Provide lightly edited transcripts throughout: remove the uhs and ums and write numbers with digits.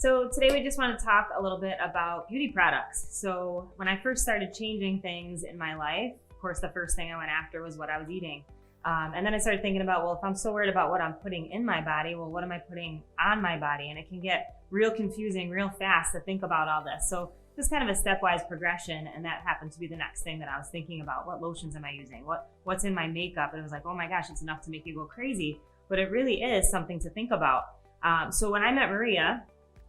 So today we just want to talk a little bit about beauty products. So when I first started changing things in my life, of course, the first thing I went after was what I was eating. And then I started thinking about, well, if I'm so worried about what I'm putting in my body, well, what am I putting on my body? And it can get real confusing real fast to think about all this. So just kind of a stepwise progression. And that happened to be the next thing that I was thinking about. What lotions am I using? What's in my makeup? And it was like, oh my gosh, it's enough to make you go crazy. But it really is something to think about. So when I met Maria,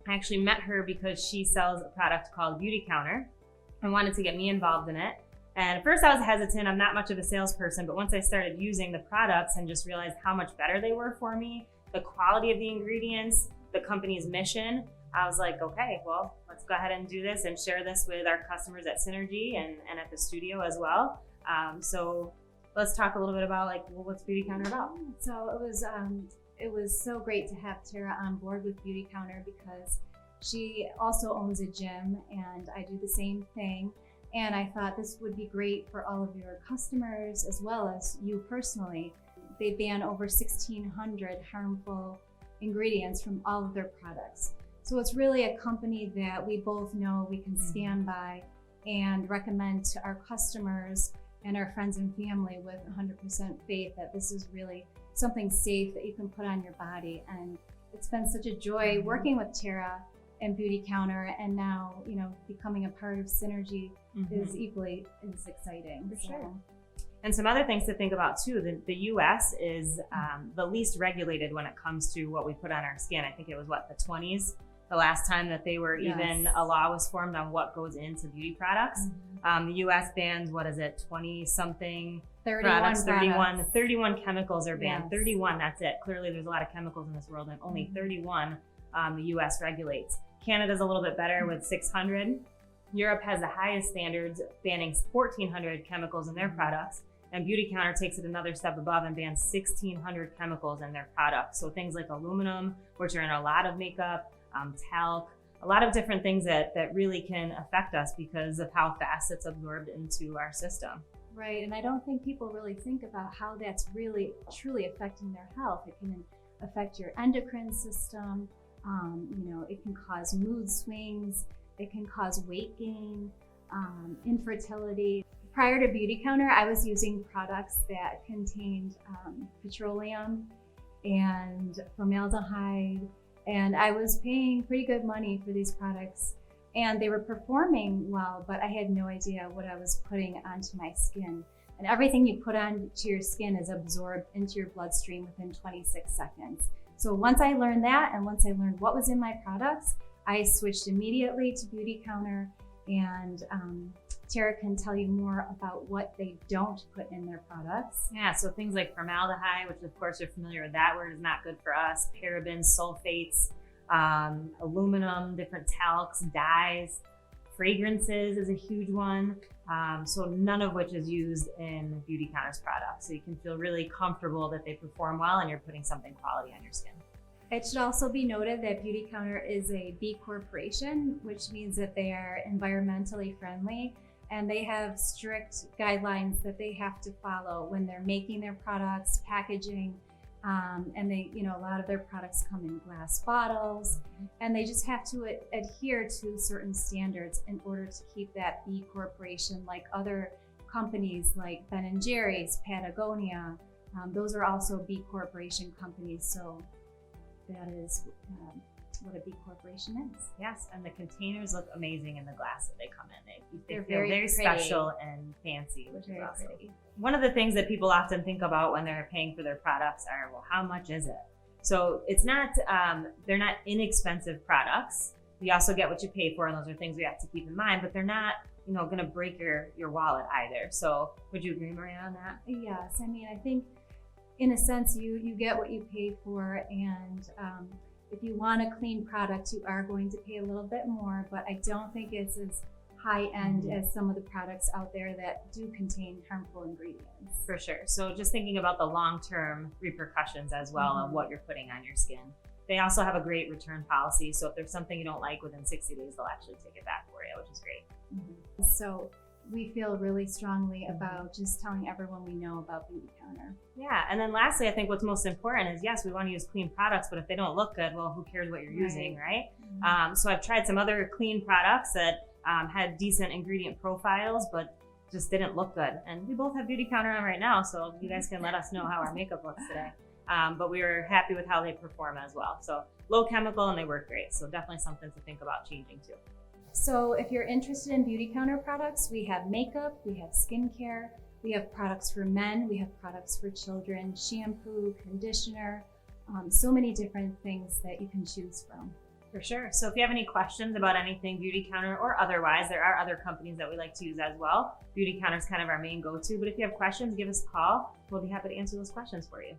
I actually met her because she sells a product called Beautycounter and wanted to get me involved in it. And at first I was hesitant. I'm not much of a salesperson, but once I started using the products and just realized how much better they were for me, the quality of the ingredients, the company's mission, I was like, okay, well, let's go ahead and do this and share this with our customers at Synergy and at the studio as well. So let's talk a little bit about what's Beautycounter about? So it was so great to have Tara on board with Beautycounter because she also owns a gym and I do the same thing. And I thought this would be great for all of your customers as well as you personally. They ban over 1,600 harmful ingredients from all of their products. So it's really a company that we both know we can stand by and recommend to our customers and our friends and family with 100% faith that this is really something safe that you can put on your body. And it's been such a joy working with Tara and Beautycounter, and now, becoming a part of Synergy is equally as exciting. For sure. And some other things to think about too, the US is the least regulated when it comes to what we put on our skin. I think it was the 20s, the last time that they were even a law was formed on what goes into beauty products. The US bans, 20 something 31 chemicals are banned. 31, that's it. Clearly there's a lot of chemicals in this world and only 31 the US regulates. Canada's a little bit better with 600. Europe has the highest standards, banning 1,400 chemicals in their products. And Beautycounter takes it another step above and bans 1,600 chemicals in their products. So things like aluminum, which are in a lot of makeup, talc, a lot of different things that really can affect us because of how fast it's absorbed into our system. Right, and I don't think people really think about how that's really truly affecting their health. It can affect your endocrine system. It can cause mood swings. It can cause weight gain, infertility. Prior to Beautycounter, I was using products that contained petroleum and formaldehyde, and I was paying pretty good money for these products, and they were performing well, but I had no idea what I was putting onto my skin. And everything you put onto your skin is absorbed into your bloodstream within 26 seconds. So once I learned that, and once I learned what was in my products, I switched immediately to Beautycounter, and Tara can tell you more about what they don't put in their products. Yeah, so things like formaldehyde, which of course you're familiar with that word, is not good for us. Parabens, sulfates, aluminum, different talcs, dyes, fragrances is a huge one. So none of which is used in Beautycounter's products. So you can feel really comfortable that they perform well and you're putting something quality on your skin. It should also be noted that Beautycounter is a B Corporation, which means that they are environmentally friendly and they have strict guidelines that they have to follow when they're making their products, packaging, and they, a lot of their products come in glass bottles, and they just have to adhere to certain standards in order to keep that B Corporation, like other companies like Ben & Jerry's, Patagonia. Those are also B Corporation companies. So that is what a B Corporation is. Yes, and the containers look amazing in the glass that they come in. They feel very pretty. Special and fancy, which is awesome. Pretty. One of the things that people often think about when they're paying for their products are, well, how much is it? So it's not, they're not inexpensive products. You also get what you pay for, and those are things we have to keep in mind, but they're not, going to break your wallet either. So would you agree, Maria, on that? Yes, I think in a sense you get what you pay for, and if you want a clean product, you are going to pay a little bit more, but I don't think it's as high end as some of the products out there that do contain harmful ingredients. For sure. So just thinking about the long-term repercussions as well of what you're putting on your skin. They also have a great return policy. So if there's something you don't like within 60 days, they'll actually take it back for you, which is great. So we feel really strongly about just telling everyone we know about Beautycounter. Yeah, and then lastly, I think what's most important is, yes, we want to use clean products, but if they don't look good, well, who cares what you're using, right? So I've tried some other clean products that had decent ingredient profiles, but just didn't look good. And we both have Beautycounter on right now, so you guys can let us know how our makeup looks today. But we were happy with how they perform as well. So low chemical and they work great. So definitely something to think about changing too. So if you're interested in Beautycounter products, we have makeup, we have skincare, we have products for men, we have products for children, shampoo, conditioner, so many different things that you can choose from. For sure. So if you have any questions about anything Beautycounter or otherwise, there are other companies that we like to use as well. Beautycounter is kind of our main go-to, but if you have questions, give us a call. We'll be happy to answer those questions for you.